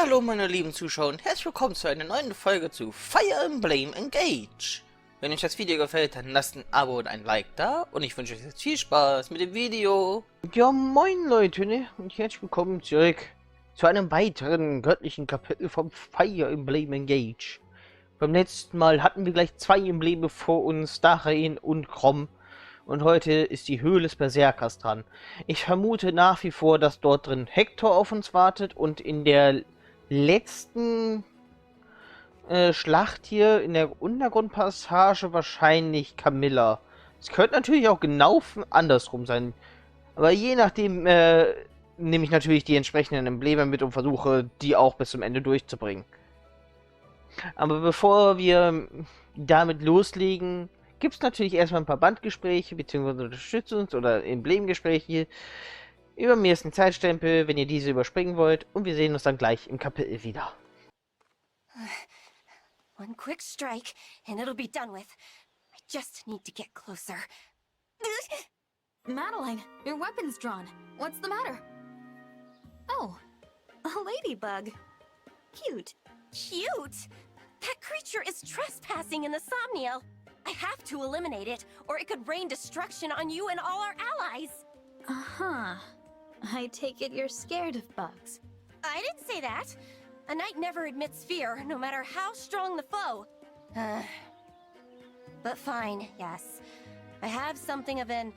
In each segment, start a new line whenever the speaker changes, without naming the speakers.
Hallo meine lieben Zuschauer und herzlich willkommen zu einer neuen Folge zu Emblem Engage. Wenn euch das Video gefällt, dann lasst ein Abo und ein Like da und ich wünsche euch jetzt viel Spaß mit dem Video.
Ja, moin Leute, ne? Und herzlich willkommen zurück zu einem weiteren göttlichen Kapitel vom Emblem Engage. Beim letzten Mal hatten wir gleich 2 Embleme vor uns, Darin und Krom. Und heute ist die Höhle des Berserkers dran. Ich vermute nach wie vor, dass dort drin Hector auf uns wartet und in der letzten Schlacht hier in der Untergrundpassage wahrscheinlich Camilla. Es könnte natürlich auch genau andersrum sein. Aber je nachdem nehme ich natürlich die entsprechenden Embleme mit und versuche, die auch bis zum Ende durchzubringen. Aber bevor wir damit loslegen, gibt es natürlich erstmal ein paar Bandgespräche bzw. Unterstützungs- oder Emblemgespräche. Über mir ist ein Zeitstempel, wenn ihr diese überspringen wollt. Und wir sehen uns dann gleich im Kapitel wieder.
One quick strike, and it'll be done with. I just need to get closer.
Madeline, your weapon's drawn. What's the matter? Oh, a ladybug. Cute.
Cute! That creature is trespassing in the Somniel. I have to eliminate it, or it could rain destruction on you and all our allies.
Uh-huh. I take it you're scared of bugs.
I didn't say that. A knight never admits fear, no matter how strong the foe. But fine, yes. I have something of an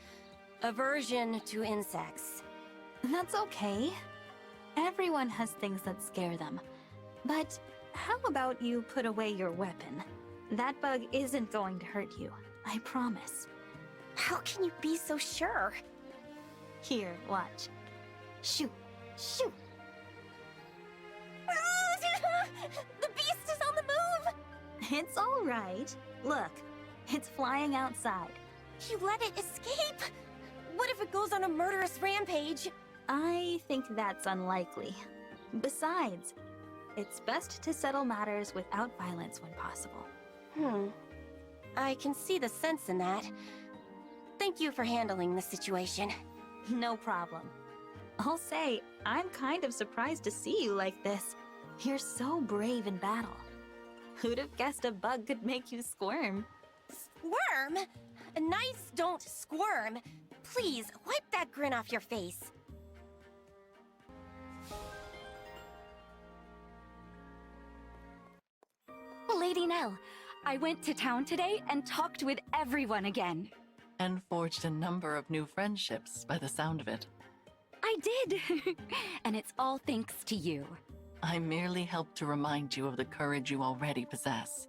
aversion to insects.
That's okay. Everyone has things that scare them. But how about you put away your weapon? That bug isn't going to hurt you, I promise.
How can you be so sure?
Here, watch. Shoo, shoo.
The beast is on the move!
It's all right. Look, it's flying outside.
You let it escape? What if it goes on a murderous rampage?
I think that's unlikely. Besides, it's best to settle matters without violence when possible.
I can see the sense in that. Thank you for handling the situation.
No problem. I'll say, I'm kind of surprised to see you like this. You're so brave in battle. Who'd have guessed a bug could make you squirm?
Squirm? Knights don't squirm. Please, wipe that grin off your face.
Lady Nell, I went to town today and talked with everyone again.
And forged a number of new friendships, by the sound of it.
I did! And it's all thanks to you.
I merely helped to remind you of the courage you already possess.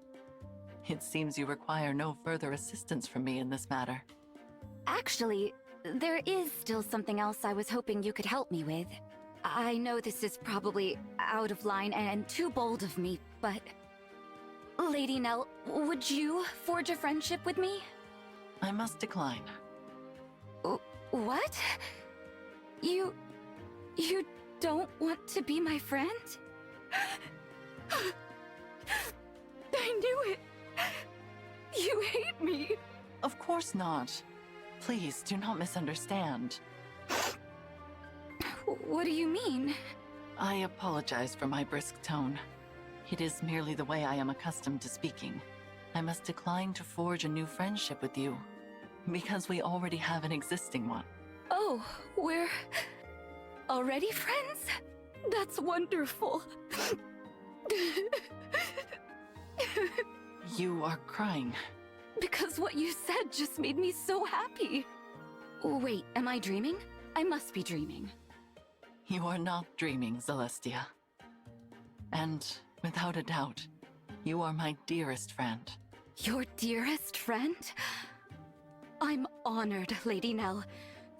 It seems you require no further assistance from me in this matter.
Actually, there is still something else I was hoping you could help me with. I know this is probably out of line and too bold of me, but... Lady Nell, would you forge a friendship with me?
I must decline.
What? You don't want to be my friend? I knew it! You hate me!
Of course not. Please, do not misunderstand.
What do you mean?
I apologize for my brisk tone. It is merely the way I am accustomed to speaking. I must decline to forge a new friendship with you, because we already have an existing one.
Oh, we're already friends? That's wonderful.
You are crying.
Because what you said just made me so happy. Wait, am I dreaming? I must be dreaming.
You are not dreaming, Celestia. And, without a doubt, you are my dearest friend.
Your dearest friend? I'm honored, Lady Nell.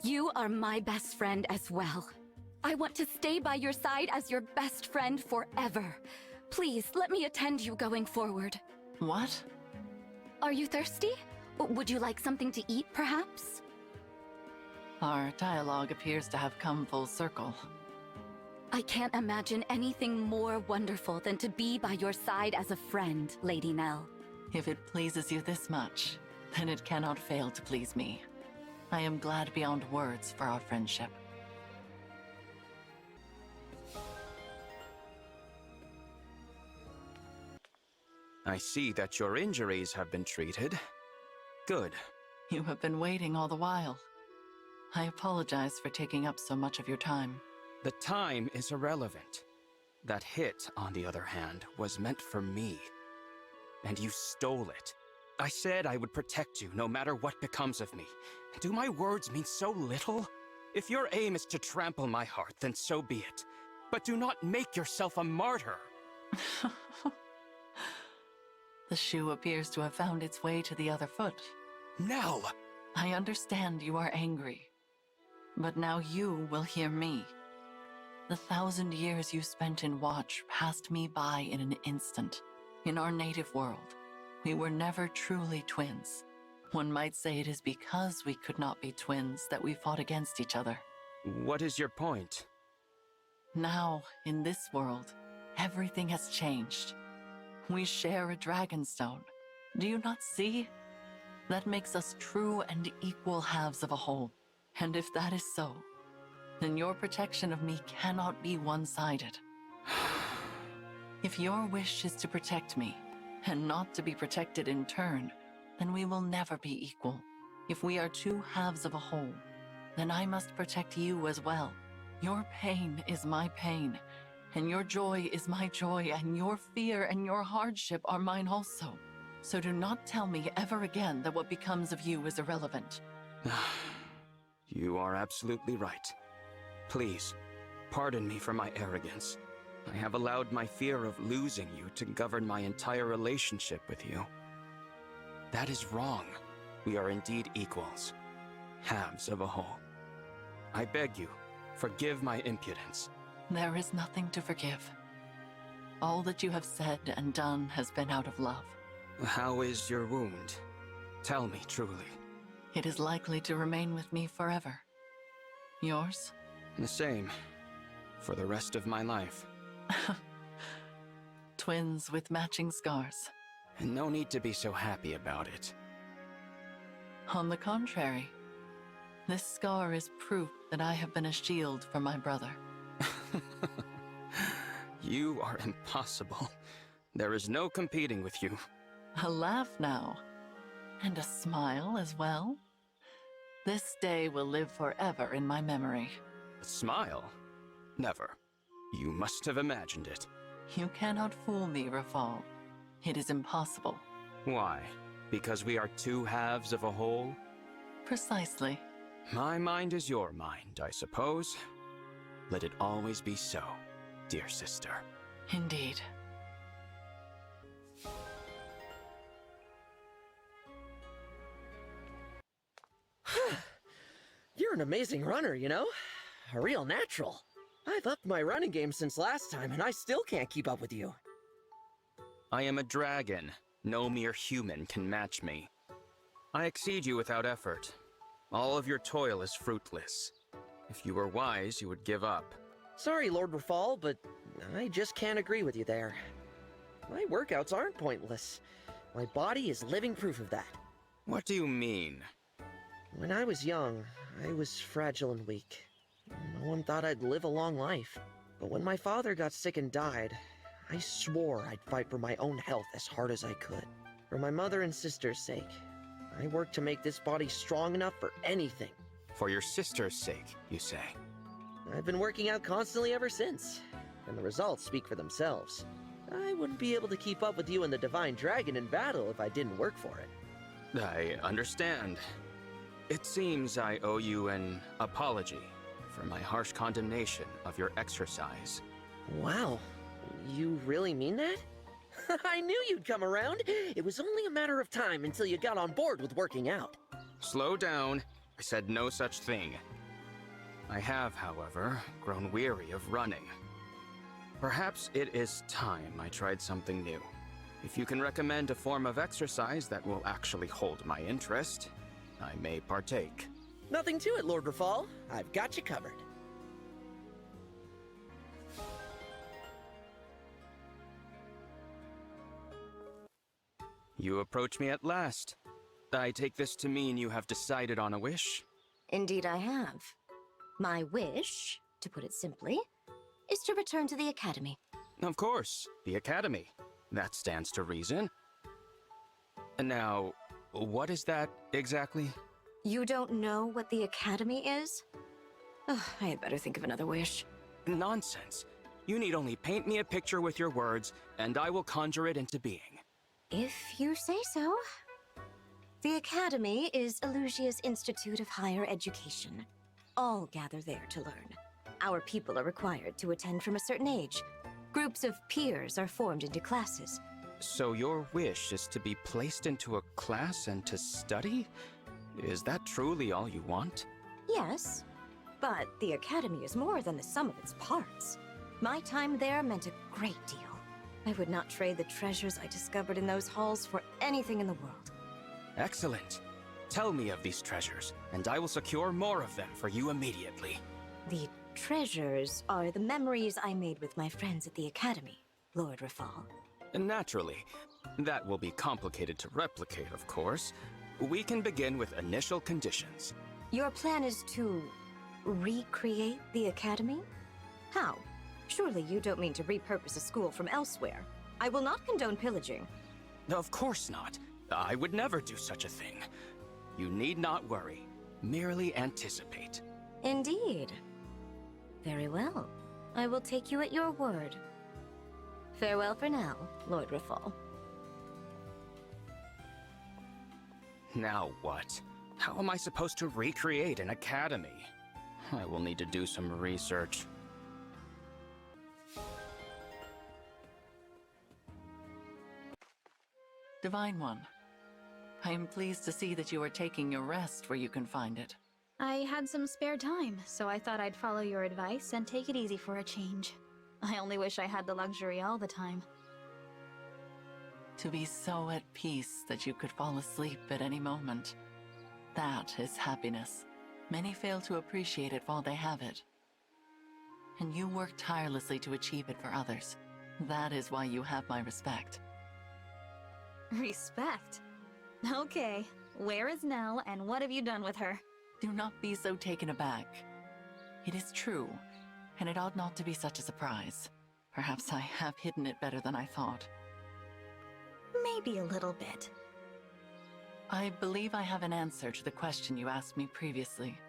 You are my best friend as well. I want to stay by your side as your best friend forever. Please, let me attend you going forward.
What?
Are you thirsty? Would you like something to eat, perhaps?
Our dialogue appears to have come full circle.
I can't imagine anything more wonderful than to be by your side as a friend, Lady Nell.
If it pleases you this much, then it cannot fail to please me. I am glad beyond words for our friendship.
I see that your injuries have been treated. Good.
You have been waiting all the while. I apologize for taking up so much of your time.
The time is irrelevant. That hit, on the other hand, was meant for me. And you stole it. I said I would protect you no matter what becomes of me. Do my words mean so little? If your aim is to trample my heart, then so be it. But do not make yourself a martyr.
The shoe appears to have found its way to the other foot.
No!
I understand you are angry. But now you will hear me. The 1,000 years you spent in Watch passed me by in an instant. In our native world, we were never truly twins. One might say it is because we could not be twins that we fought against each other.
What is your point?
Now, in this world, everything has changed. We share a dragonstone. Do you not see? That makes us true and equal halves of a whole. And if that is so, then your protection of me cannot be one-sided. If your wish is to protect me, and not to be protected in turn, then we will never be equal. If we are two halves of a whole, then I must protect you as well. Your pain is my pain, and your joy is my joy, and your fear and your hardship are mine also. So do not tell me ever again that what becomes of you is irrelevant.
You are absolutely right. Please, pardon me for my arrogance. I have allowed my fear of losing you to govern my entire relationship with you. That is wrong. We are indeed equals. Halves of a whole. I beg you, forgive my impudence.
There is nothing to forgive. All that you have said and done has been out of love.
How is your wound? Tell me truly.
It is likely to remain with me forever. Yours?
The same. For the rest of my life.
Twins with matching scars.
No need to be so happy about it.
On the contrary, this scar is proof that I have been a shield for my brother.
You are impossible. There is no competing with you.
A laugh now. And a smile as well. This day will live forever in my memory.
A smile? Never. You must have imagined it.
You cannot fool me, Rafal. It is impossible.
Why? Because we are two halves of a whole?
Precisely.
My mind is your mind, I suppose. Let it always be so, dear sister.
Indeed.
You're an amazing runner, you know? A real natural. I've upped my running game since last time, and I still can't keep up with you.
I am a dragon. No mere human can match me. I exceed you without effort. All of your toil is fruitless. If you were wise, you would give up.
Sorry, Lord Rafal, but I just can't agree with you there. My workouts aren't pointless. My body is living proof of that.
What do you mean?
When I was young, I was fragile and weak. No one thought I'd live a long life. But when my father got sick and died, I swore I'd fight for my own health as hard as I could. For my mother and sister's sake. I worked to make this body strong enough for anything.
For your sister's sake, you say?
I've been working out constantly ever since, and the results speak for themselves. I wouldn't be able to keep up with you and the Divine Dragon in battle if I didn't work for it.
I understand. It seems I owe you an apology for my harsh condemnation of your exercise.
Wow, you really mean that? I knew you'd come around! It was only a matter of time until you got on board with working out.
Slow down. I said no such thing. I have, however, grown weary of running. Perhaps it is time I tried something new. If you can recommend a form of exercise that will actually hold my interest, I may partake.
Nothing to it, Lord Rafal. I've got you covered.
You approach me at last. I take this to mean you have decided on a wish?
Indeed I have. My wish, to put it simply, is to return to the Academy.
Of course, the Academy. That stands to reason. Now, what is that exactly?
You don't know what the Academy is? Ugh, I had better think of another wish.
Nonsense. You need only paint me a picture with your words, and I will conjure it into being.
If you say so. The Academy is Elusia's Institute of Higher Education. All gather there to learn. Our people are required to attend from a certain age. Groups of peers are formed into classes.
So your wish is to be placed into a class and to study? Is that truly all you want?
Yes, but the Academy is more than the sum of its parts. My time there meant a great deal. I would not trade the treasures I discovered in those halls for anything in the world.
Excellent. Tell me of these treasures, and I will secure more of them for you immediately.
The treasures are the memories I made with my friends at the Academy, Lord Rafal.
Naturally. That will be complicated to replicate, of course. We can begin with initial conditions.
Your plan is to recreate the Academy? How? Surely you don't mean to repurpose a school from elsewhere. I will not condone pillaging.
Of course not. I would never do such a thing. You need not worry. Merely anticipate.
Indeed. Very well. I will take you at your word. Farewell for now, Lord Rafal.
Now what? How am I supposed to recreate an academy? I will need to do some research.
Divine One, I am pleased to see that you are taking your rest where you can find it.
I had some spare time, so I thought I'd follow your advice and take it easy for a change. I only wish I had the luxury all the time.
To be so at peace that you could fall asleep at any moment. That is happiness. Many fail to appreciate it while they have it. And you work tirelessly to achieve it for others. That is why you have my respect.
Respect? Okay, where is Nell and what have you done with her?
Do not be so taken aback. It is true, and it ought not to be such a surprise. Perhaps I have hidden it better than I thought.
Maybe a little bit.
I believe I have an answer to the question you asked me previously.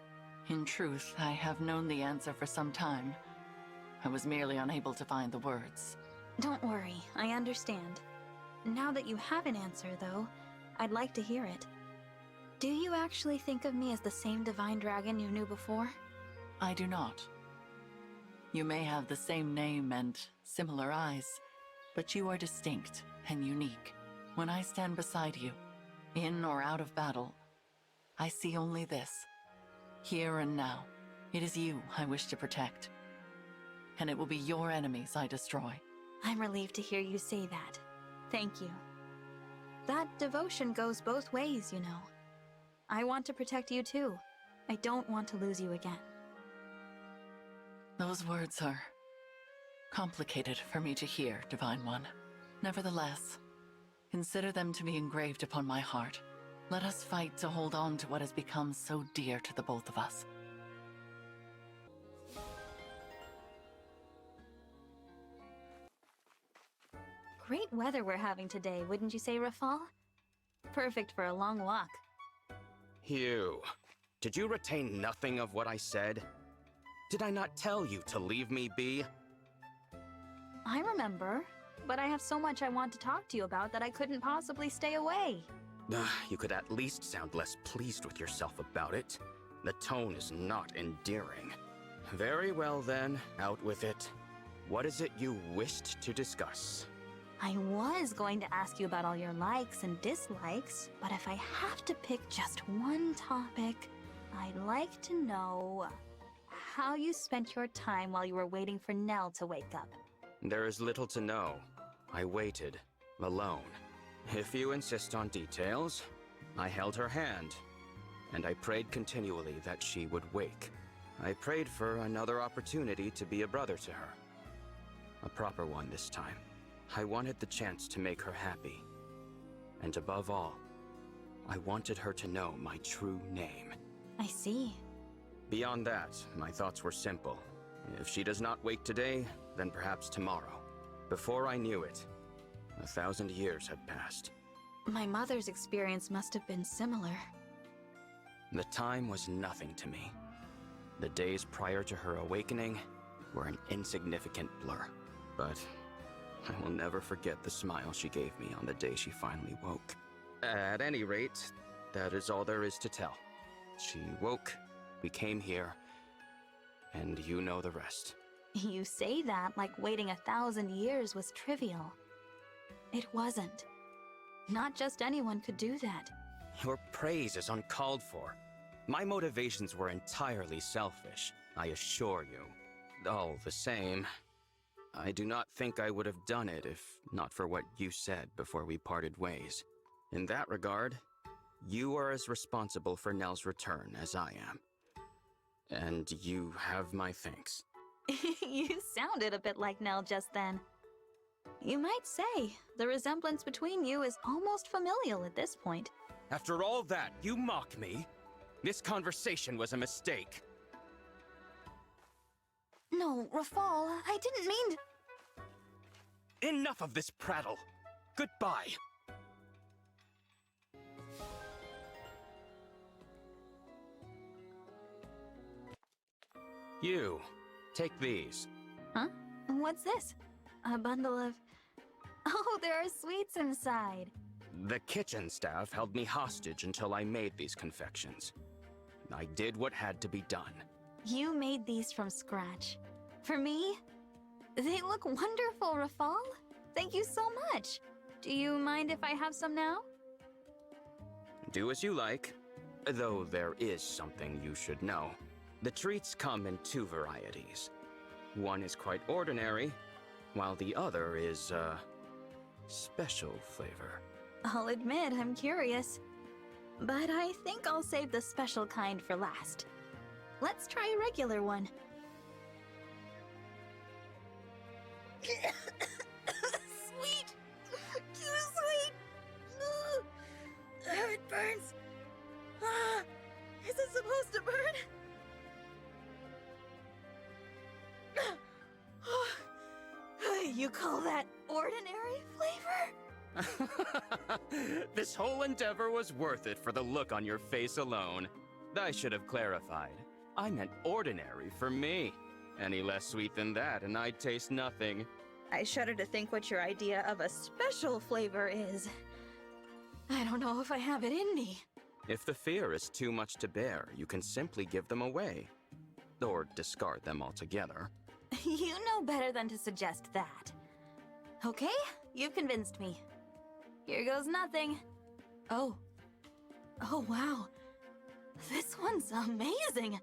In truth, I have known the answer for some time. I was merely unable to find the words.
Don't worry, I understand. Now that you have an answer, though, I'd like to hear it. Do you actually think of me as the same divine dragon you knew before?
I do not. You may have the same name and similar eyes, but you are distinct and unique. When I stand beside you, in or out of battle, I see only this. Here and now, it is you I wish to protect. And it will be your enemies I destroy.
I'm relieved to hear you say that. Thank you. That devotion goes both ways, you know. I want to protect you too. I don't want to lose you again.
Those words are complicated for me to hear, Divine One. Nevertheless, consider them to be engraved upon my heart. Let us fight to hold on to what has become so dear to the both of us.
Great weather we're having today, wouldn't you say, Rafal? Perfect for a long walk.
Hugh, did you retain nothing of what I said? Did I not tell you to leave me be?
I remember, but I have so much I want to talk to you about that I couldn't possibly stay away.
You could at least sound less pleased with yourself about it. The tone is not endearing. Very well then, out with it. What is it you wished to discuss?
I was going to ask you about all your likes and dislikes, but if I have to pick just one topic, I'd like to know how you spent your time while you were waiting for Nell to wake up.
There is little to know. I waited, alone. If you insist on details, I held her hand, and I prayed continually that she would wake. I prayed for another opportunity to be a brother to her. A proper one this time. I wanted the chance to make her happy. And above all, I wanted her to know my true name.
I see.
Beyond that, my thoughts were simple. If she does not wake today, then perhaps tomorrow. Before I knew it, 1,000 years had passed.
My mother's experience must have been similar.
The time was nothing to me. The days prior to her awakening were an insignificant blur. But I will never forget the smile she gave me on the day she finally woke. At any rate, that is all there is to tell. She woke, we came here, and you know the rest.
You say that like waiting 1,000 years was trivial. It wasn't. Not just anyone could do that.
Your praise is uncalled for. My motivations were entirely selfish, I assure you. All the same, I do not think I would have done it if not for what you said before we parted ways. In that regard, you are as responsible for Nell's return as I am. And you have my thanks.
You sounded a bit like Nell just then. You might say the resemblance between you is almost familial at this point.
After all that, you mock me? This conversation was a mistake.
No, Rafal, I didn't mean to...
Enough of this prattle. Goodbye. You, take these.
Huh? What's this? A bundle of... Oh, there are sweets inside.
The kitchen staff held me hostage until I made these confections. I did what had to be done.
You made these from scratch. For me? They look wonderful, Rafal. Thank you so much. Do you mind if I have some now?
Do as you like, though there is something you should know. The treats come in 2 varieties. One is quite ordinary, while the other is, special flavor.
I'll admit I'm curious, but I think I'll save the special kind for last. Let's try a regular one. Sweet! Too sweet! It burns! Is it supposed to burn? You call that ordinary flavor?
This whole endeavor was worth it for the look on your face alone. I should have clarified. I meant ordinary for me. Any less sweet than that, and I'd taste nothing.
I shudder to think what your idea of a special flavor is. I don't know if I have it in me.
If the fear is too much to bear, you can simply give them away. Or discard them altogether.
You know better than to suggest that. Okay, you've convinced me. Here goes nothing. Oh. Oh, wow. This one's amazing.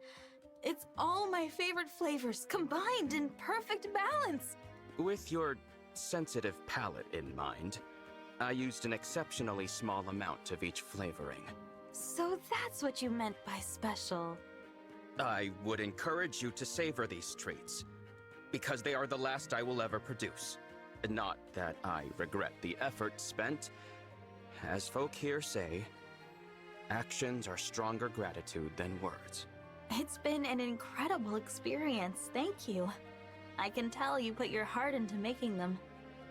It's all my favorite flavors combined in perfect balance.
With your sensitive palate in mind, I used an exceptionally small amount of each flavoring.
So that's what you meant by special.
I would encourage you to savor these treats, because they are the last I will ever produce. Not that I regret the effort spent. As folk here say, actions are stronger gratitude than words.
It's been an incredible experience, thank you. I can tell you put your heart into making them.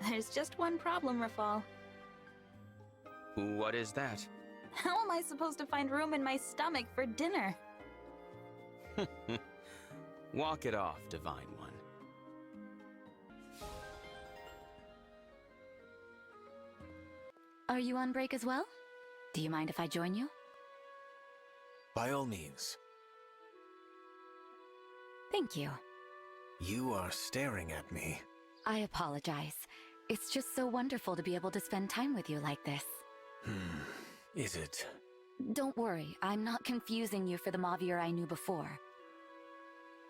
There's just one problem, Rafal.
What is that?
How am I supposed to find room in my stomach for dinner?
Walk it off, Divine One.
Are you on break as well? Do you mind if I join you?
By all means.
Thank you.
You are staring at me.
I apologize. It's just so wonderful to be able to spend time with you like this.
Is it?
Don't worry, I'm not confusing you for the Mavier I knew before.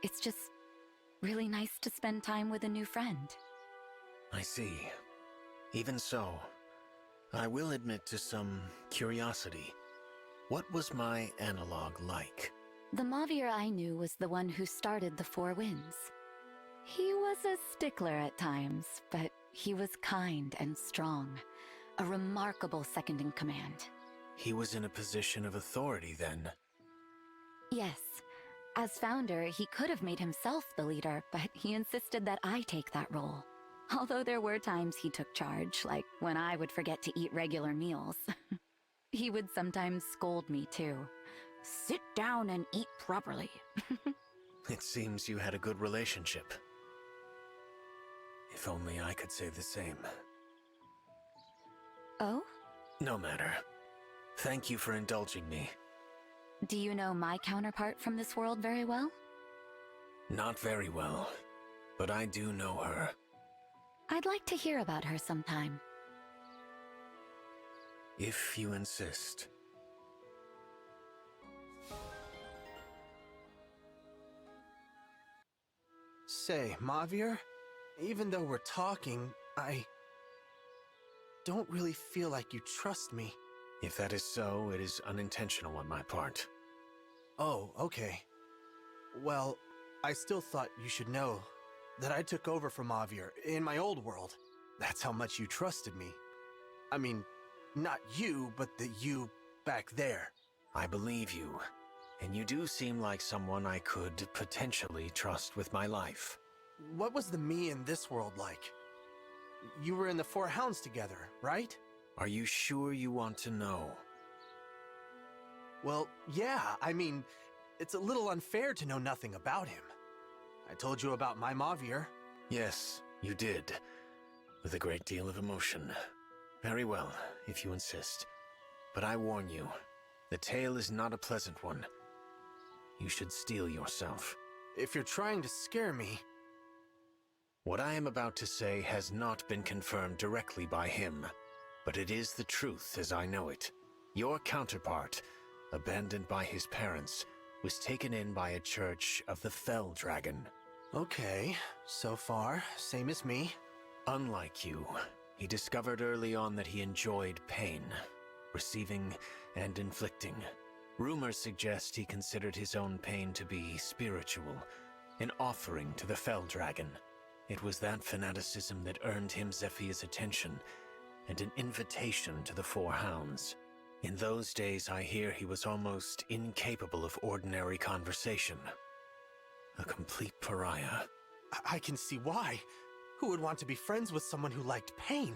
It's just really nice to spend time with a new friend.
I see. Even so, I will admit to some curiosity. What was my analog like?
The Mavier I knew was the one who started the Four Winds. He was a stickler at times, but he was kind and strong. A remarkable second in command.
He was in a position of authority then.
Yes. As founder, he could have made himself the leader, but he insisted that I take that role. Although there were times he took charge, like when I would forget to eat regular meals. He would sometimes scold me too. Sit down and eat properly.
It seems you had a good relationship. If only I could say the same.
Oh?
No matter. Thank you for indulging me.
Do you know my counterpart from this world very well?
Not very well, but I do know her.
I'd like to hear about her sometime.
If you insist.
Say, Mavir, even though we're talking, I don't really feel like you trust me.
If that is so, it is unintentional on my part.
Oh, okay. Well, I still thought you should know that I took over from Mavir in my old world. That's how much you trusted me. I mean, not you, but the you back there.
I believe you, and you do seem like someone I could potentially trust with my life.
What was the me in this world like? You were in the Four Hounds together, right?
Are you sure you want to know?
Well, yeah, I mean, it's a little unfair to know nothing about him. I told you about my Mavir.
Yes, you did. With a great deal of emotion. Very well, if you insist. But I warn you, the tale is not a pleasant one. You should steel yourself.
If you're trying to scare me...
What I am about to say has not been confirmed directly by him, but it is the truth as I know it. Your counterpart, abandoned by his parents, was taken in by a church of the Fell Dragon.
Okay, so far, same as me.
Unlike you, he discovered early on that he enjoyed pain, receiving and inflicting. Rumors suggest he considered his own pain to be spiritual, an offering to the Fell Dragon. It was that fanaticism that earned him Zephia's attention, and an invitation to the Four Hounds. In those days, I hear he was almost incapable of ordinary conversation. A complete pariah.
I can see why. Who would want to be friends with someone who liked pain?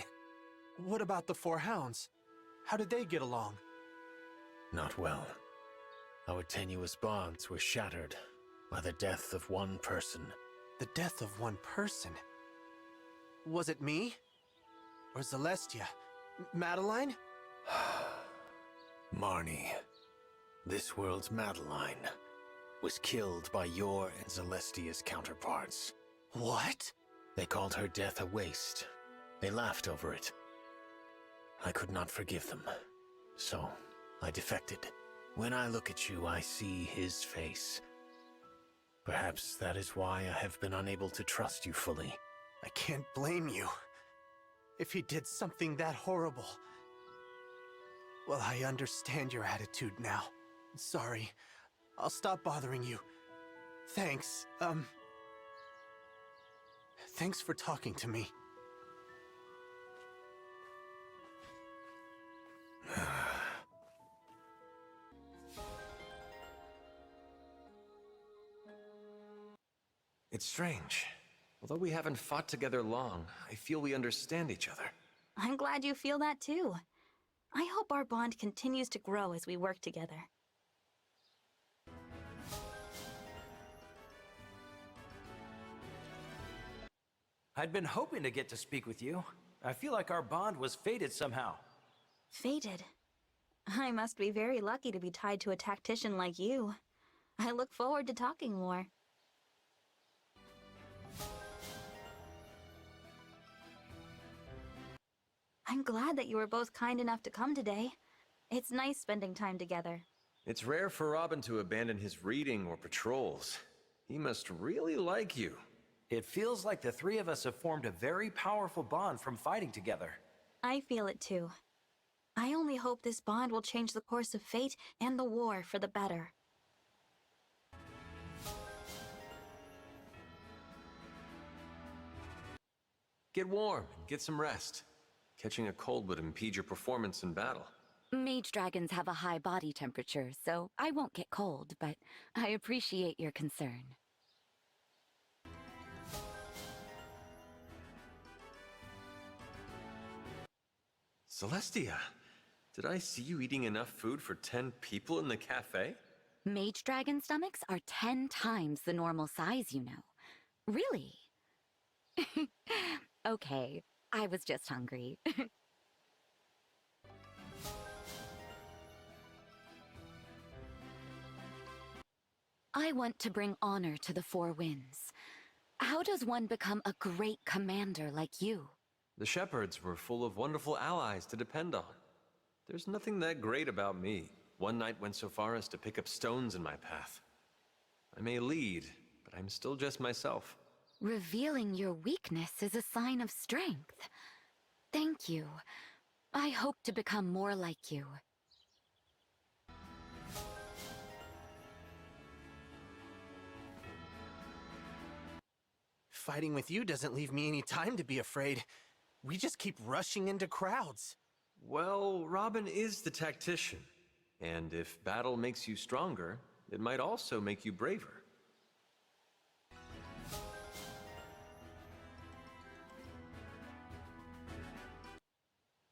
What about the Four Hounds? How did they get along?
Not well. Our tenuous bonds were shattered by the death of one person.
The death of one person? Was it me? Or Celestia? Madeline?
Marnie, this world's Madeline, was killed by your and Celestia's counterparts.
What?
They called her death a waste. They laughed over it. I could not forgive them, so I defected. When I look at you, I see his face. Perhaps that is why I have been unable to trust you fully.
I can't blame you. If he did something that horrible... Well, I understand your attitude now. Sorry. I'll stop bothering you. Thanks, Thanks for talking to me.
It's strange. Although we haven't fought together long, I feel we understand each other.
I'm glad you feel that too. I hope our bond continues to grow as we work together.
I'd been hoping to get to speak with you. I feel like our bond was fated somehow.
Fated? I must be very lucky to be tied to a tactician like you. I look forward to talking more. I'm glad that you were both kind enough to come today. It's nice spending time together.
It's rare for Robin to abandon his reading or patrols. He must really like you.
It feels like the three of us have formed a very powerful bond from fighting together.
I feel it too. I only hope this bond will change the course of fate and the war for the better.
Get warm and get some rest. Catching a cold would impede your performance in battle.
Mage dragons have a high body temperature, so I won't get cold, but I appreciate your concern.
Celestia, did I see you eating enough food for 10 people in the cafe?
Mage dragon stomachs are 10 times the normal size, you know. Really? Okay, I was just hungry. I want to bring honor to the Four Winds. How does one become a great commander like you?
The shepherds were full of wonderful allies to depend on. There's nothing that great about me. One knight went so far as to pick up stones in my path. I may lead, but I'm still just myself.
Revealing your weakness is a sign of strength. Thank you. I hope to become more like you.
Fighting with you doesn't leave me any time to be afraid. We just keep rushing into crowds.
Well, Robin is the tactician. And if battle makes you stronger, it might also make you braver.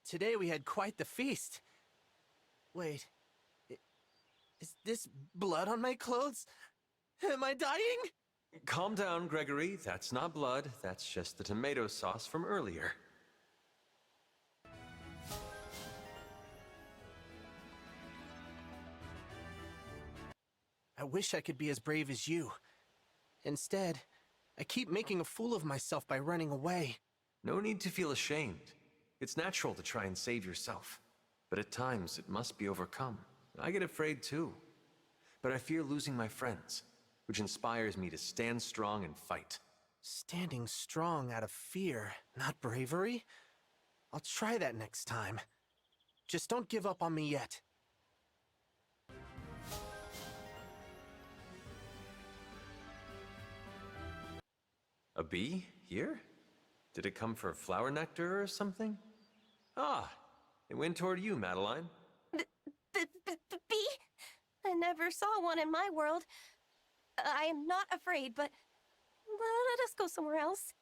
Today we had quite the feast. Wait, is this blood on my clothes? Am I dying?
Calm down, Gregory. That's not blood. That's just the tomato sauce from earlier.
I wish I could be as brave as you. Instead, I keep making a fool of myself by running away.
No need to feel ashamed. It's natural to try and save yourself. But at times, it must be overcome. I get afraid too. But I fear losing my friends, which inspires me to stand strong and fight.
Standing strong out of fear, not bravery? I'll try that next time. Just don't give up on me yet.
A bee? Here? Did it come for flower nectar or something? Ah, it went toward you, Madeline.
Bee? I never saw one in my world. I am not afraid, but let us go somewhere else.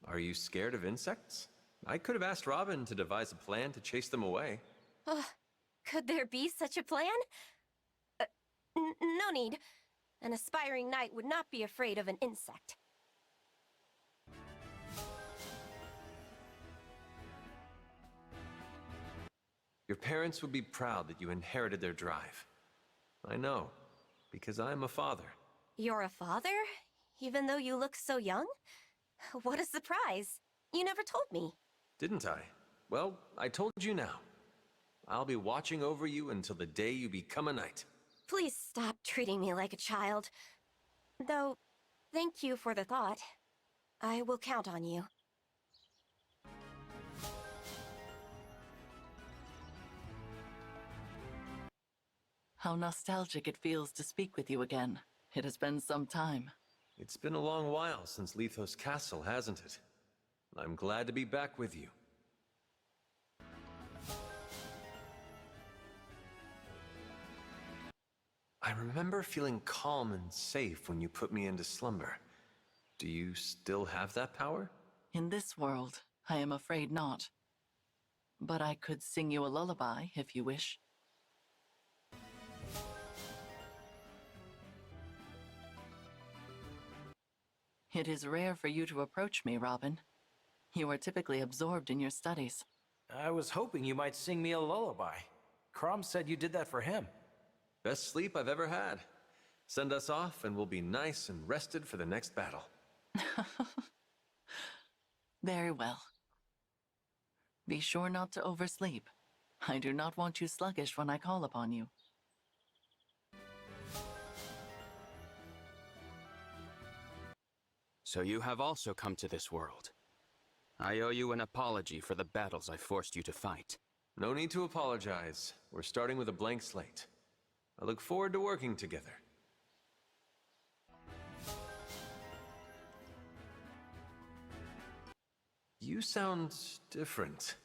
Are you scared of insects? I could have asked Robin to devise a plan to chase them away.
Could there be such a plan? No need. An aspiring knight would not be afraid of an insect.
Your parents would be proud that you inherited their drive. I know, because I'm a father.
You're a father? Even though you look so young? What a surprise. You never told me.
Didn't I? Well, I told you now. I'll be watching over you until the day you become a knight.
Please stop treating me like a child. Though, thank you for the thought. I will count on you.
How nostalgic it feels to speak with you again. It has been some time.
It's been a long while since Lethos Castle, hasn't it? I'm glad to be back with you. I remember feeling calm and safe when you put me into slumber. Do you still have that power?
In this world, I am afraid not. But I could sing you a lullaby if you wish. It is rare for you to approach me, Robin. You are typically absorbed in your studies.
I was hoping you might sing me a lullaby. Crom said you did that for him.
Best sleep I've ever had. Send us off and we'll be nice and rested for the next battle.
Very well. Be sure not to oversleep. I do not want you sluggish when I call upon you.
So you have also come to this world. I owe you an apology for the battles I forced you to fight.
No need to apologize. We're starting with a blank slate. I look forward to working together. You sound different.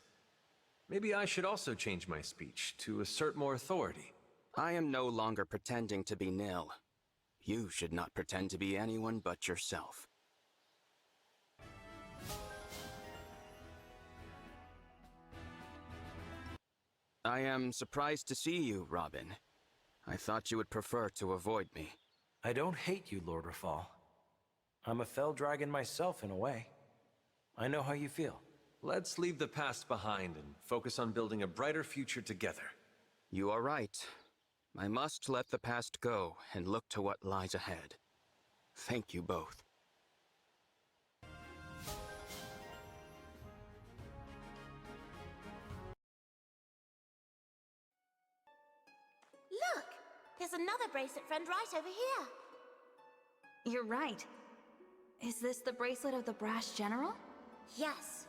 Maybe I should also change my speech to assert more authority.
I am no longer pretending to be Nil. You should not pretend to be anyone but yourself. I am surprised to see you, Robin. I thought you would prefer to avoid me.
I don't hate you, Lord Rafal. I'm a fell dragon myself in a way. I know how you feel.
Let's leave the past behind and focus on building a brighter future together.
You are right. I must let the past go and look to what lies ahead. Thank you both.
Look! There's another bracelet friend right over here.
You're right. Is this the bracelet of the brash general?
Yes.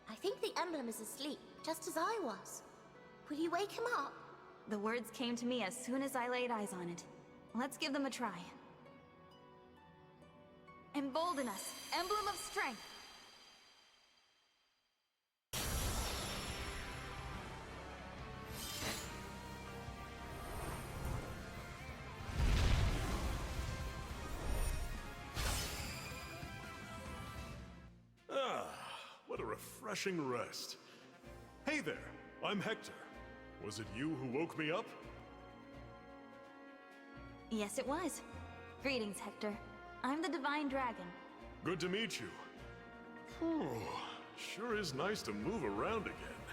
I think the emblem is asleep, just as I was. Will you wake him up?
The words came to me as soon as I laid eyes on it. Let's give them a try. Embolden us, emblem of strength.
What a refreshing rest. Hey there, I'm Hector. Was it you who woke me up?
Yes, it was. Greetings, Hector. I'm the Divine Dragon.
Good to meet you. Whew, sure is nice to move around again.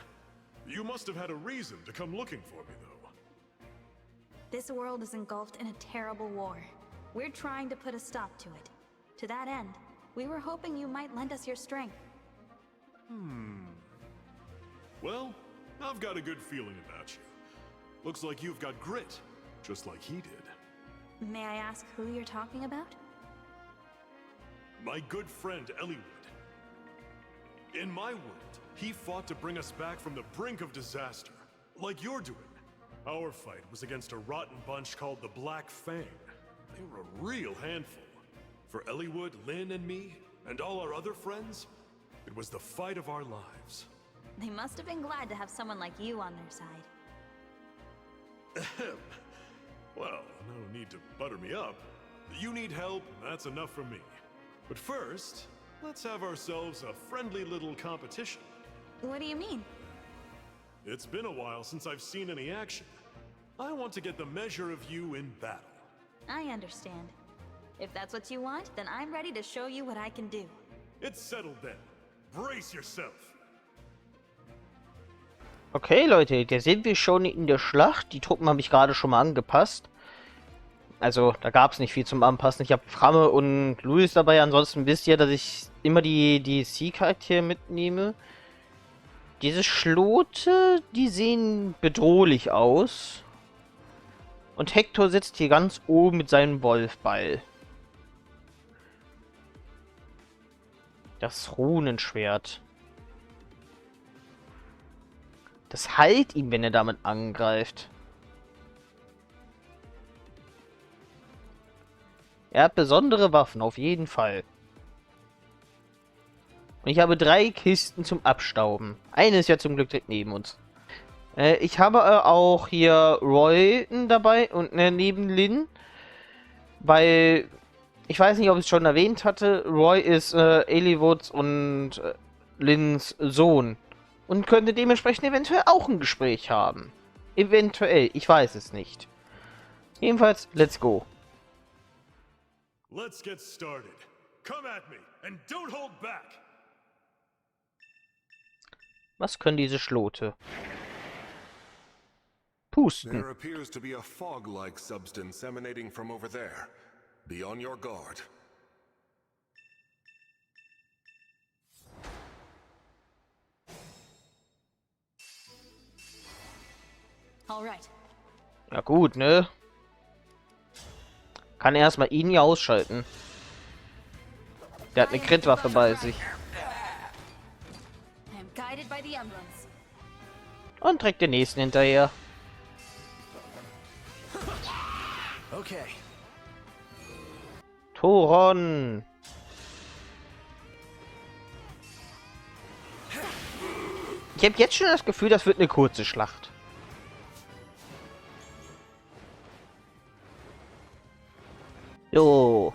You must have had a reason to come looking for me, though.
This world is engulfed in a terrible war. We're trying to put a stop to it. To that end, we were hoping you might lend us your strength.
Well, I've got a good feeling about you. Looks like you've got grit, just like he did.
May I ask who you're talking about?
My good friend, Eliwood. In my world, he fought to bring us back from the brink of disaster, like you're doing. Our fight was against a rotten bunch called the Black Fang. They were a real handful. For Eliwood, Lynn, and me, and all our other friends, it was the fight of our lives.
They must have been glad to have someone like you on their side.
Well, no need to butter me up. You need help, that's enough for me. But first, let's have ourselves a friendly little competition.
What do you mean?
It's been a while since I've seen any action. I want to get the measure of you in battle.
I understand. If that's what you want, then I'm ready to show you what I can do.
It's settled then. Brace yourself.
Okay, Leute, da sind wir schon in der Schlacht. Die Truppen habe ich gerade schon mal angepasst. Also, da gab es nicht viel zum Anpassen. Ich habe Framme und Louis dabei. Ansonsten wisst ihr, dass ich immer die DLC-Charaktere mitnehme. Diese Schlote, die sehen bedrohlich aus. Und Hector sitzt hier ganz oben mit seinem Wolfball. Das Runenschwert. Das heilt ihn, wenn er damit angreift. Er hat besondere Waffen, auf jeden Fall. Und ich habe 3 Kisten zum Abstauben. Eine ist ja zum Glück direkt neben uns. Ich habe auch hier Roy dabei und neben Lynn. Weil, ich weiß nicht, ob ich es schon erwähnt hatte, Roy ist Eliwoods und Lynns Sohn. Und könnte dementsprechend eventuell auch ein Gespräch haben. Eventuell, ich weiß es nicht. Jedenfalls, let's go.
Let's get started. Come at me and don't hold back.
Was können diese Schlote? Pusten.
There appears to be a fog-like substance emanating from over there. Be on your guard.
All right.
Ja gut, ne? Kann erstmal ihn hier ausschalten. Der hat eine Crit-Waffe bei sich. Und trägt den nächsten hinterher.
Okay.
Toron. Ich habe jetzt schon das Gefühl, das wird eine kurze Schlacht. So.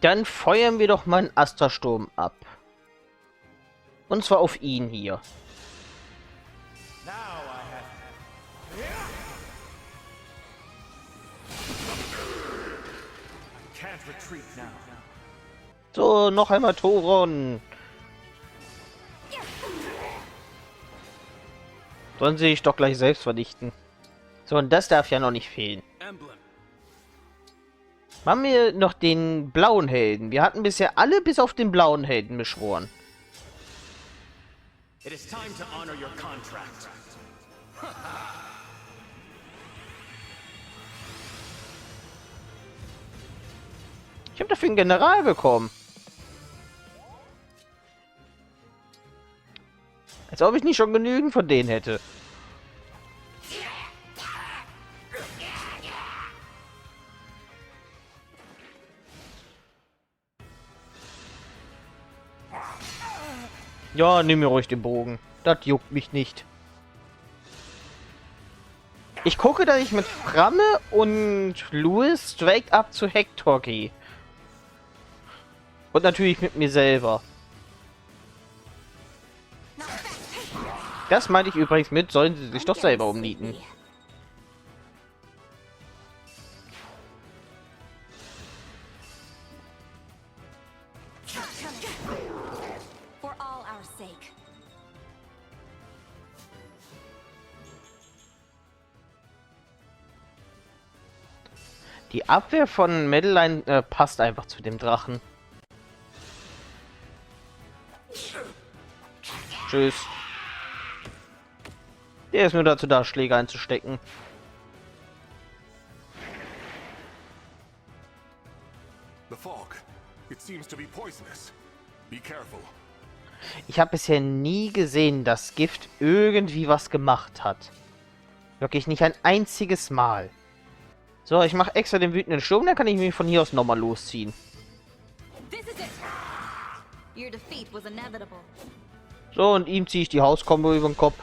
Dann feuern wir doch mal einen Astersturm ab. Und zwar auf ihn hier. So, noch einmal Toron. Sollen sie sich doch gleich selbst vernichten. So, und das darf ja noch nicht fehlen. Machen wir noch den blauen Helden. Wir hatten bisher alle bis auf den blauen Helden beschworen.
It is time to honor your contract.
Ich habe dafür einen General bekommen. Als ob ich nicht schon genügend von denen hätte. Ja, nimm mir ruhig den Bogen. Das juckt mich nicht. Ich gucke, dass ich mit Framme und Louis straight up zu Hector gehe. Und natürlich mit mir selber. Das meinte ich übrigens mit, sollen sie sich doch selber umnieten. Die Abwehr von Madeline passt einfach zu dem Drachen. Tschüss. Der ist nur dazu da, Schläge einzustecken.
The fog. It seems to be poisonous. Be careful.
Ich habe bisher nie gesehen, dass Gift irgendwie was gemacht hat. Wirklich nicht ein einziges Mal. So, ich mache extra den wütenden Sturm, dann kann ich mich von hier aus nochmal losziehen. So, und ihm ziehe ich die Hauskombo über den Kopf.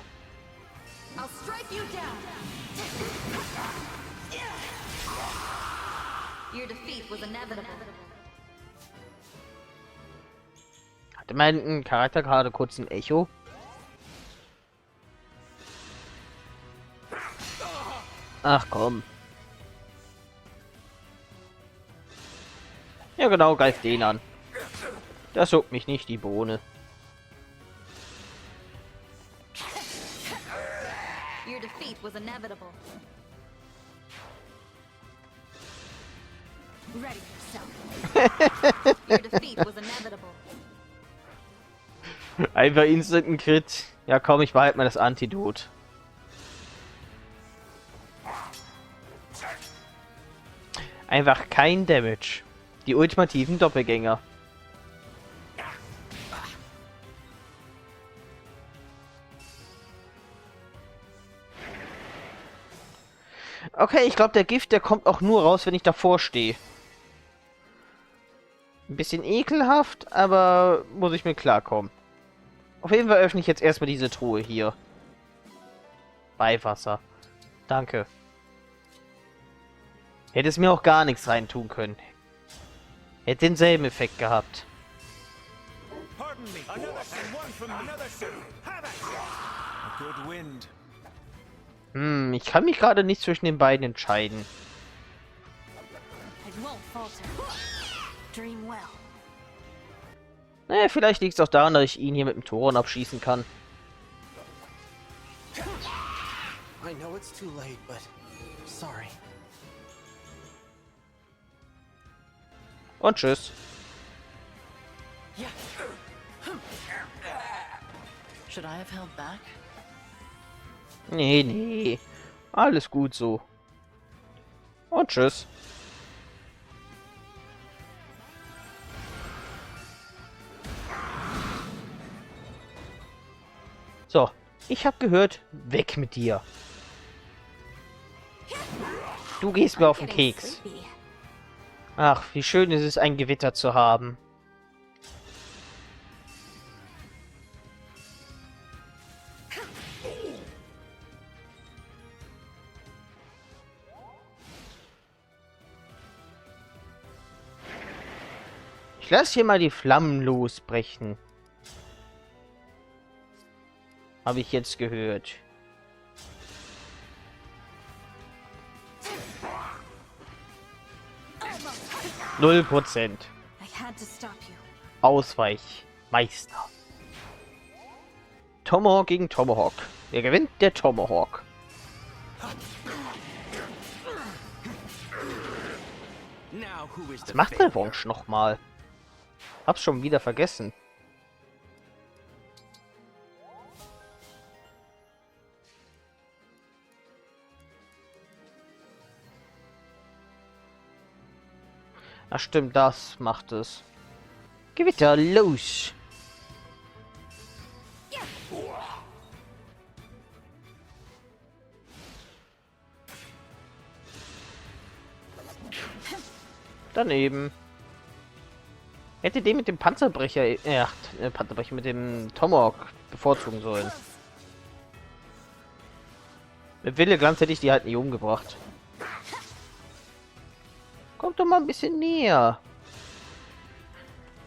Hatte mein Charakter gerade kurz ein Echo? Ach komm. Ja genau, greif den an. Das juckt mich nicht, die Bohne.
Your defeat was inevitable. Ready yourself. Your defeat was inevitable.
Einfach instant ein Crit. Ja komm, ich behalte mal das Antidot. Einfach kein Damage. Die ultimativen Doppelgänger. Okay, ich glaube, der Gift, der kommt auch nur raus, wenn ich davor stehe. Ein bisschen ekelhaft, aber muss ich mir klarkommen. Auf jeden Fall öffne ich jetzt erstmal diese Truhe hier. Beiwasser. Danke. Hätte es mir auch gar nichts reintun können. Hätte denselben Effekt gehabt. Ich kann mich gerade nicht zwischen den beiden entscheiden. Naja, vielleicht liegt es auch daran, dass ich ihn hier mit dem Toren abschießen kann.
I know it's too late, but sorry.
Und tschüss.
Should I have held back?
Nee, nee. Alles gut so. Und tschüss. So, ich habe gehört, weg mit dir. Du gehst mir auf den Keks. Ach, wie schön ist es, ein Gewitter zu haben. Ich lasse hier mal die Flammen losbrechen. Habe ich jetzt gehört. 0%. Ausweichmeister. Tomahawk gegen Tomahawk. Wer gewinnt? Der Tomahawk. Was macht Revanche nochmal? Hab's schon wieder vergessen. Ach stimmt, das macht es. Gewitter los! Daneben. Hätte den mit dem Panzerbrecher, Panzerbrecher mit dem Tomahawk bevorzugen sollen. Mit Willeglanz hätte ich die halt nicht umgebracht. Kommt doch mal ein bisschen näher.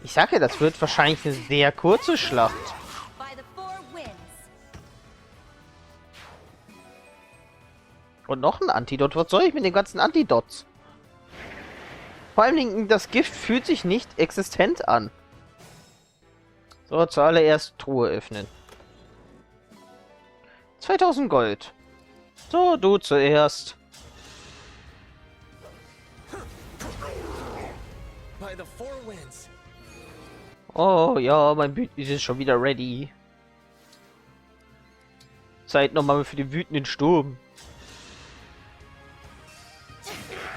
Ich sage ja, das wird wahrscheinlich eine sehr kurze Schlacht. Und noch ein Antidot. Was soll ich mit den ganzen Antidots? Vor allen Dingen, das Gift fühlt sich nicht existent an. So, zuallererst Truhe öffnen. 2000 Gold. So, du zuerst. Oh ja, mein Wütend ist schon wieder ready. Zeit nochmal für den wütenden Sturm.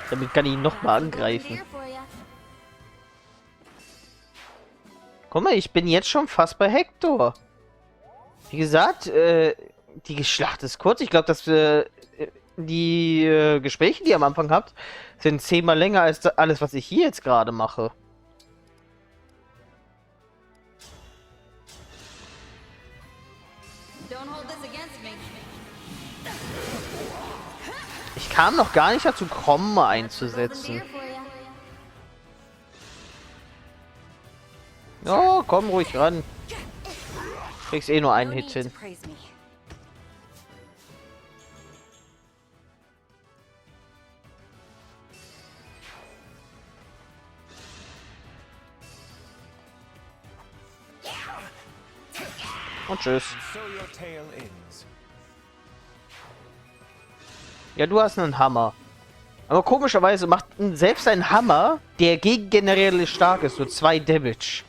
Damit kann ich ihn nochmal angreifen. Guck mal, ich bin jetzt schon fast bei Hector. Wie gesagt, die Schlacht ist kurz. Ich glaube, dass die Gespräche, die ihr am Anfang habt, sind 10-mal länger als alles, was ich hier jetzt gerade mache. Ich kam noch gar nicht dazu, Kommen einzusetzen. Oh, komm ruhig ran. Kriegst eh nur einen Hit hin. Und tschüss. Ja, du hast einen Hammer. Aber komischerweise macht selbst ein Hammer, der gegen Generäle stark ist, nur 2 Damage.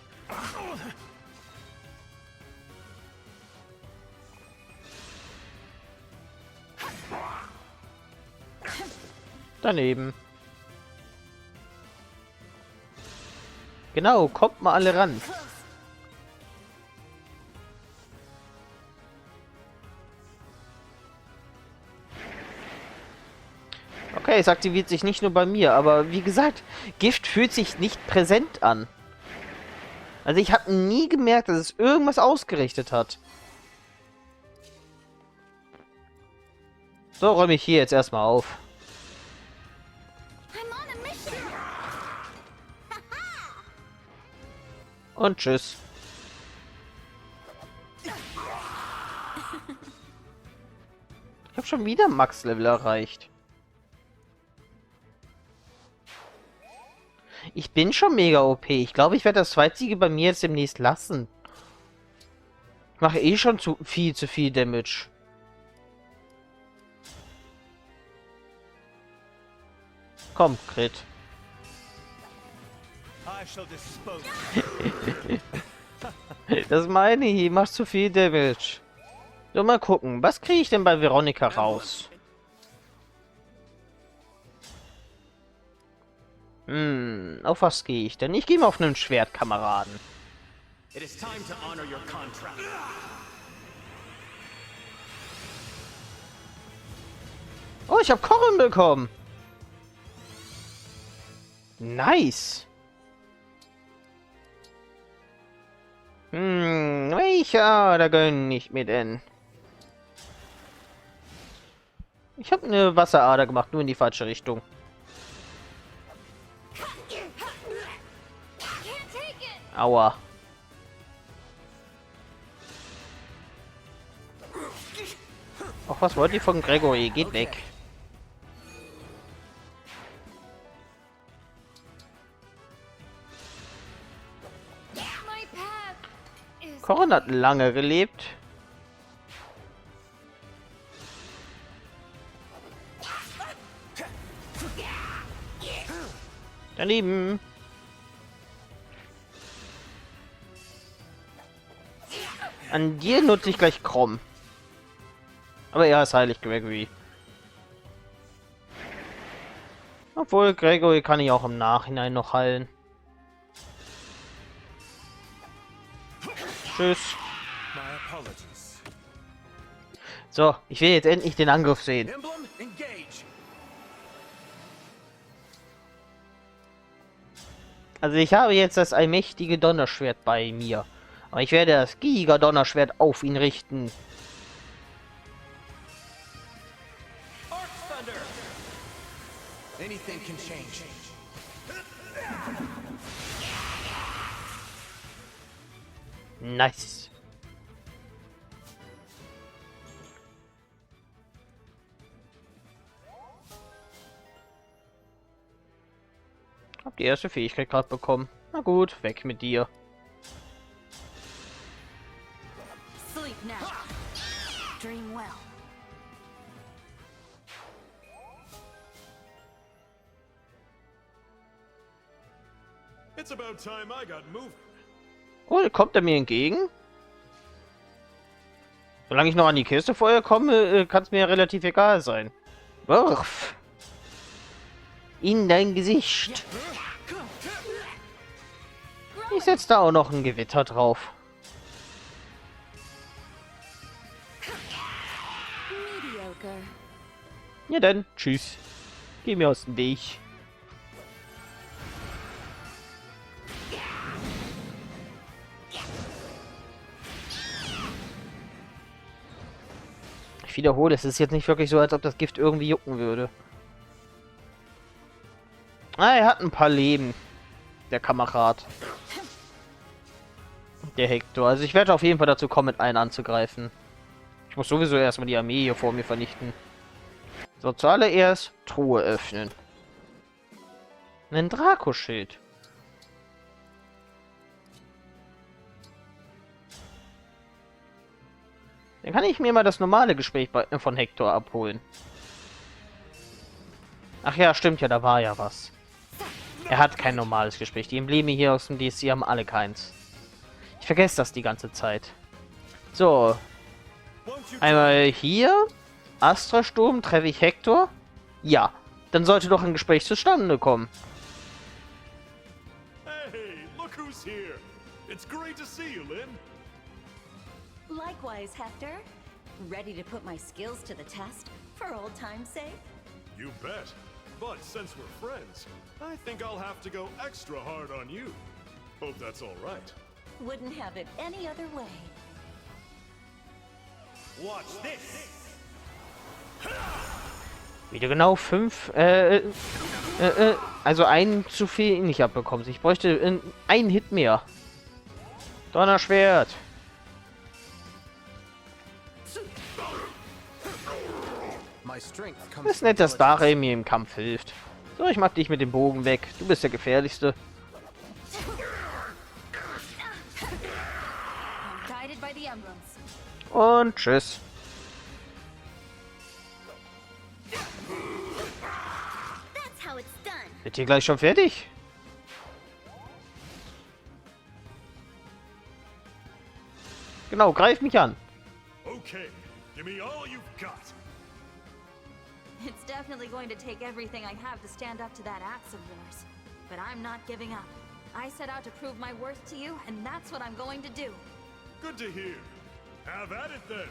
Daneben. Genau, kommt mal alle ran. Okay, es aktiviert sich nicht nur bei mir, aber wie gesagt, Gift fühlt sich nicht präsent an. Also ich habe nie gemerkt, dass es irgendwas ausgerichtet hat. So, räume ich hier jetzt erstmal auf. Und tschüss. Ich habe schon wieder Max-Level erreicht. Ich bin schon mega OP. Ich glaube, ich werde das Zweitsiege bei mir jetzt demnächst lassen. Ich mache eh schon zu viel Damage. Komm, Crit. Das meine ich. Machst zu viel Damage. So, mal gucken. Was kriege ich denn bei Veronika raus? Auf was gehe ich denn? Ich gehe mal auf einen Schwertkameraden. Oh, ich habe Kochen bekommen. Nice. Welcher da gönn ich mir denn? Ich habe eine Wasserader gemacht, nur in die falsche Richtung. Aua. Ach, was wollt ihr von Gregory? Geht weg. Corin hat lange gelebt. Daneben. An dir nutze ich gleich Krumm. Aber er ist heilig, Gregory. Obwohl, Gregory kann ich auch im Nachhinein noch heilen. Tschüss. So, ich will jetzt endlich den Angriff sehen.
Emblem Engage.
Also ich habe jetzt das allmächtige Donnerschwert bei mir. Aber ich werde das Giga-Donnerschwert auf ihn richten.
Anything can change.
Nice. Hab die erste Fähigkeit gerade bekommen. Na gut, weg mit dir.
Sleep now. Dream well.
It's about time I got moving.
Oh, kommt er mir entgegen? Solange ich noch an die Kiste vorher komme, kann es mir ja relativ egal sein. Wirf! In dein Gesicht! Ich setze da auch noch ein Gewitter drauf.
Mediocre.
Ja dann, tschüss. Geh mir aus dem Weg. Ich wiederhole, es ist jetzt nicht wirklich so, als ob das Gift irgendwie jucken würde. Ah, er hat ein paar Leben. Der Kamerad. Der Hector. Also ich werde auf jeden Fall dazu kommen, mit einen anzugreifen. Ich muss sowieso erstmal die Armee hier vor mir vernichten. So, zuallererst Truhe öffnen. Ein Dracoschild. Dann kann ich mir mal das normale Gespräch von Hector abholen. Ach ja, stimmt ja, da war ja was. Er hat kein normales Gespräch. Die Embleme hier aus dem DLC haben alle keins. Ich vergesse das die ganze Zeit. So. Einmal hier. Astra-Sturm, treffe ich Hector? Ja. Dann sollte doch ein Gespräch zustande kommen.
Hey, look who's here. It's great to see you, Lynn.
Likewise, Hector. Ready to put my skills to the test for old time's sake?
You bet. But since we're friends, I think I'll have to go extra hard on you. Hope that's all right.
Wouldn't have it any other way.
Watch this.
Wieder genau 5, also einen zu viel nicht abbekommen. Ich bräuchte einen Hit mehr. Donnerschwert. Es ist nett, dass Dare mir im Kampf hilft. So, ich mach dich mit dem Bogen weg. Du bist der gefährlichste. Und tschüss. Wird hier gleich schon fertig? Genau, greif mich an.
Okay, give me all you've got.
It's definitely going to take everything I have to stand up to that axe of yours. But I'm not giving up. I set out to prove my worth to you, and that's what I'm going to do.
Good to hear. Have at it then.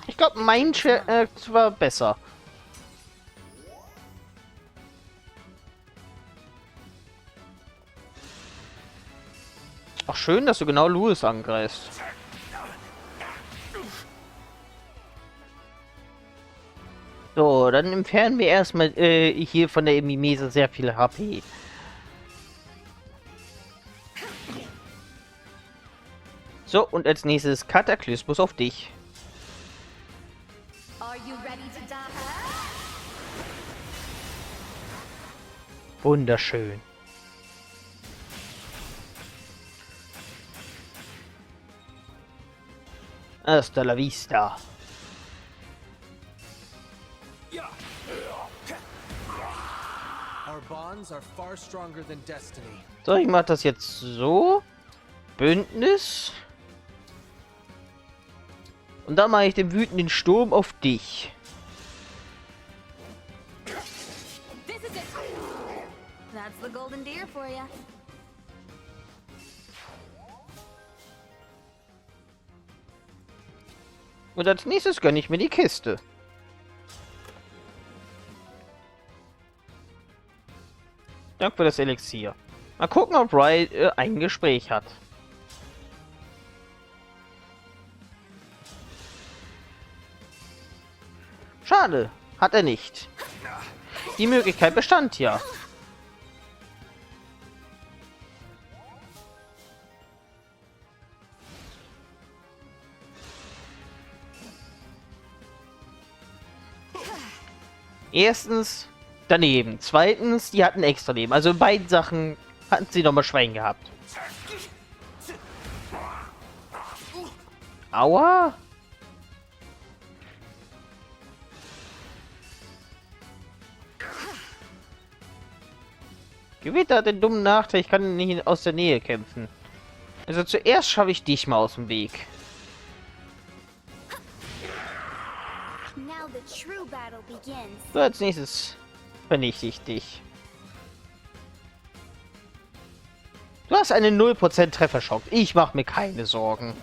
Ich glaube, mein Schwert war besser. Ach, schön, dass du genau Louis angreifst. So, dann entfernen wir erstmal hier von der Mimese sehr viel HP. So, und als nächstes Kataklysmus auf dich. Wunderschön. Hasta la vista.
Our bonds are far stronger than destiny.
So, ich mach das jetzt so. Bündnis. Und dann mache ich den wütenden Sturm auf dich.
That's the golden deer for you.
Und als nächstes gönne ich mir die Kiste. Danke für das Elixier. Mal gucken, ob Ray ein Gespräch hat. Schade, hat er nicht. Die Möglichkeit bestand ja. Erstens daneben. Zweitens, die hatten extra Leben. Also in beiden Sachen hatten sie nochmal Schwein gehabt. Aua! Gewitter hat den dummen Nachteil, ich kann nicht aus der Nähe kämpfen. Also zuerst schaffe ich dich mal aus dem Weg. So, als nächstes vernichte ich dich. Du hast eine 0% Trefferchance. Ich mache mir keine Sorgen.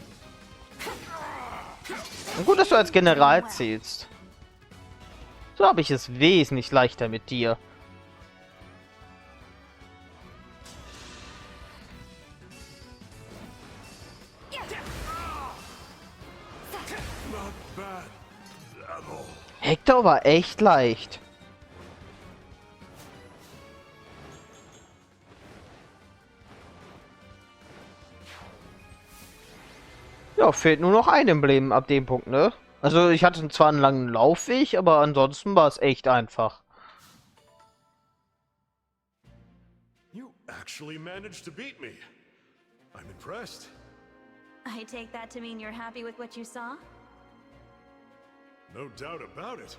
Und gut, dass du als General zählst. So habe ich es wesentlich leichter mit dir. Hector war echt leicht. Ja, fehlt nur noch ein Emblem ab dem Punkt, ne? Also ich hatte zwar einen langen Laufweg, aber ansonsten war es echt einfach.
You actually managed to beat me. I'm impressed.
I take that to mean you're happy with what you saw?
No doubt about it.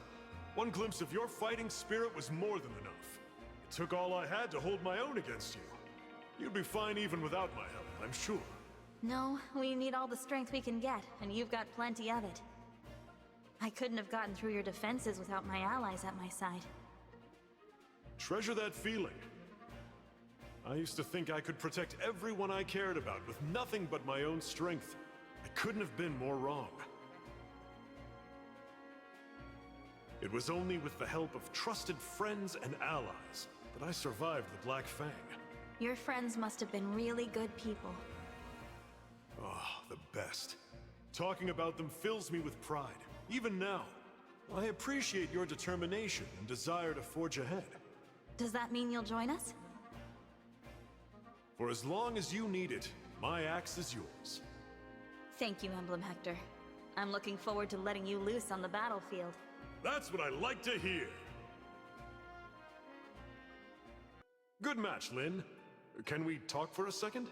One glimpse of your fighting spirit was more than enough. It took all I had to hold my own against you. You'd be fine even without my help, I'm sure.
No, we need all the strength we can get, and you've got plenty of it. I couldn't have gotten through your defenses without my allies at my side.
Treasure that feeling. I used to think I could protect everyone I cared about with nothing but my own strength. I couldn't have been more wrong. It was only with the help of trusted friends and allies that I survived the Black Fang.
Your friends must have been really good people.
Oh, the best. Talking about them fills me with pride, even now. I appreciate your determination and desire to forge ahead.
Does that mean you'll join us?
For as long as you need it, my axe is yours.
Thank you, Emblem Hector. I'm looking forward to letting you loose on the battlefield.
That's what I like to hear. Good match, Lynn. Can we talk for a second?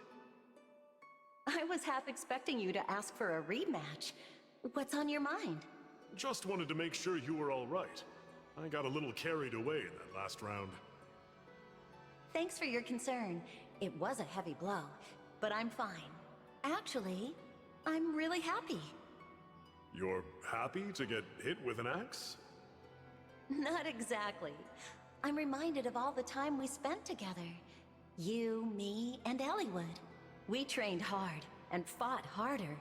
I was half expecting you to ask for a rematch. What's on your mind?
Just wanted to make sure you were all right. I got a little carried away in that last round.
Thanks for your concern. It was a heavy blow, but I'm fine. Actually, I'm really happy.
You're happy to get hit with an axe?
Not exactly. I'm reminded of all the time we spent together. You, me, and Elliewood. We trained hard and fought harder,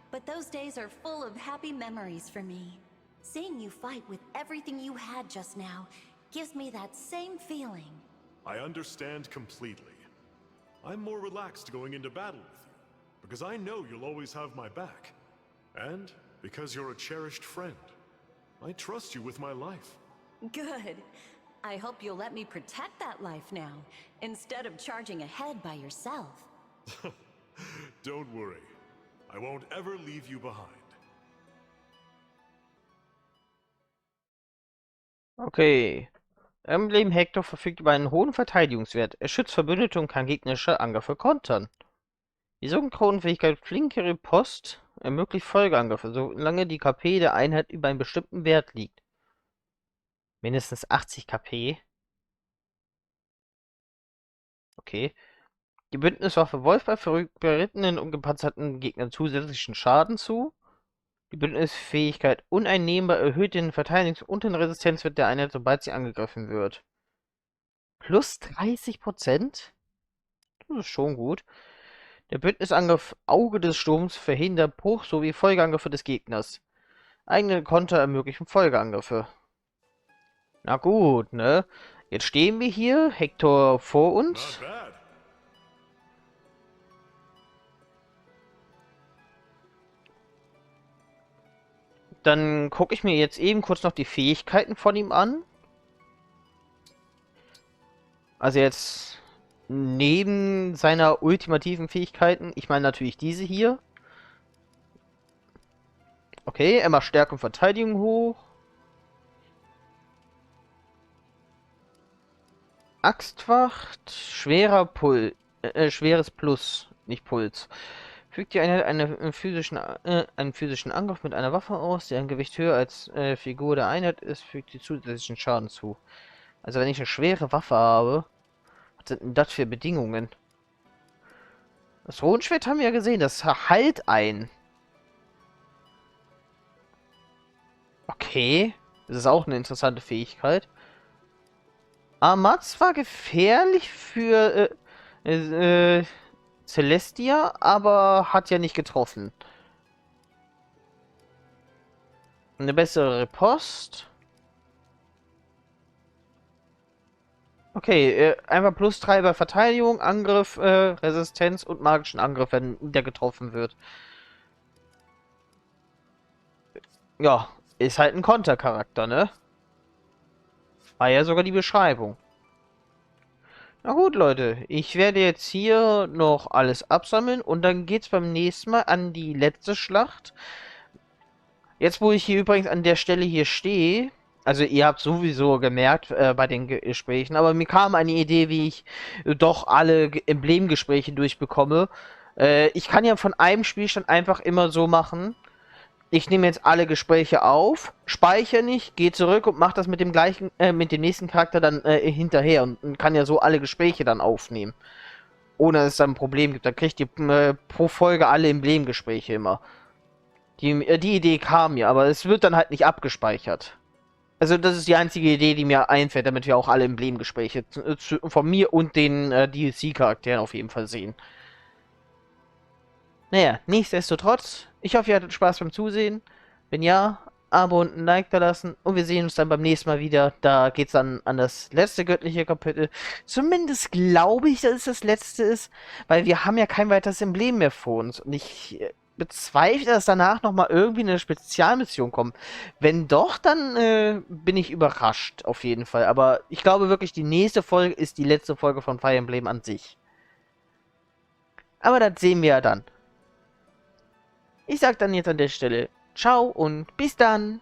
but those days are full of happy memories for me. Seeing you fight with everything you had just now gives me that same feeling.
I understand completely. I'm more relaxed going into battle with you, because I know you'll always have my back. And because you're a cherished friend. I trust you with my life.
Good. I hope you'll let me protect that life now, instead of charging ahead by yourself.
Don't worry. I won't ever leave you behind.
Okay. Emblem Hector verfügt über einen hohen Verteidigungswert. Er schützt Verbündete und kann gegnerische Angriffe kontern. Die Synchronfähigkeit flinkere Post Ermöglicht Folgeangriffe, solange die KP der Einheit über einen bestimmten Wert liegt. Mindestens 80 KP. Okay. Die Bündniswaffe Wolfball verrückt berittenen und gepanzerten Gegnern zusätzlichen Schaden zu. Die Bündnisfähigkeit uneinnehmbar erhöht den Verteidigungs- und den Resistenzwert der Einheit, sobald sie angegriffen wird. Plus 30%? Das ist schon gut. Der Bündnisangriff Auge des Sturms verhindert Bruch sowie Folgeangriffe des Gegners. Eigene Konter ermöglichen Folgeangriffe. Na gut, ne? Jetzt stehen wir hier, Hector vor uns. Dann gucke ich mir jetzt eben kurz noch die Fähigkeiten von ihm an. Also jetzt neben seiner ultimativen Fähigkeiten, ich meine natürlich diese hier. Okay, er macht Stärke und Verteidigung hoch. Axtwacht, schweres Plus, nicht Puls. Fügt die Einheit einen physischen Angriff mit einer Waffe aus, deren Gewicht höher als Figur der Einheit ist, fügt die zusätzlichen Schaden zu. Also wenn ich eine schwere Waffe habe, was sind denn das für Bedingungen? Das Rundschwert haben wir ja gesehen, das heilt ein. Okay, das ist auch eine interessante Fähigkeit. Amatz war gefährlich für Celestia, aber hat ja nicht getroffen. Eine bessere Riposte. Okay, einfach plus 3 bei Verteidigung, Angriff, Resistenz und magischen Angriff, wenn der getroffen wird. Ja, ist halt ein Kontercharakter, ne? War ja sogar die Beschreibung. Na gut, Leute, ich werde jetzt hier noch alles absammeln und dann geht's beim nächsten Mal an die letzte Schlacht. Jetzt, wo ich hier übrigens an der Stelle hier stehe, also ihr habt sowieso gemerkt bei den Gesprächen, aber mir kam eine Idee, wie ich doch alle Emblemgespräche durchbekomme. Ich kann ja von einem Spielstand einfach immer so machen. Ich nehme jetzt alle Gespräche auf, speichere nicht, gehe zurück und mache das mit dem gleichen, mit dem nächsten Charakter dann hinterher und kann ja so alle Gespräche dann aufnehmen. Ohne dass es dann ein Problem gibt. Dann kriegt ihr pro Folge alle Emblemgespräche immer. Die Idee kam mir, aber es wird dann halt nicht abgespeichert. Also das ist die einzige Idee, die mir einfällt, damit wir auch alle Emblemgespräche von mir und den DLC-Charakteren auf jeden Fall sehen. Naja, nichtsdestotrotz, ich hoffe, ihr hattet Spaß beim Zusehen. Wenn ja, Abo und ein Like da lassen. Und wir sehen uns dann beim nächsten Mal wieder. Da geht es dann an das letzte göttliche Kapitel. Zumindest glaube ich, dass es das letzte ist. Weil wir haben ja kein weiteres Emblem mehr vor uns. Und ich bezweifle, dass danach nochmal irgendwie eine Spezialmission kommt. Wenn doch, dann bin ich überrascht. Auf jeden Fall. Aber ich glaube wirklich, die nächste Folge ist die letzte Folge von Fire Emblem an sich. Aber das sehen wir ja dann. Ich sag dann jetzt an der Stelle ciao und bis dann.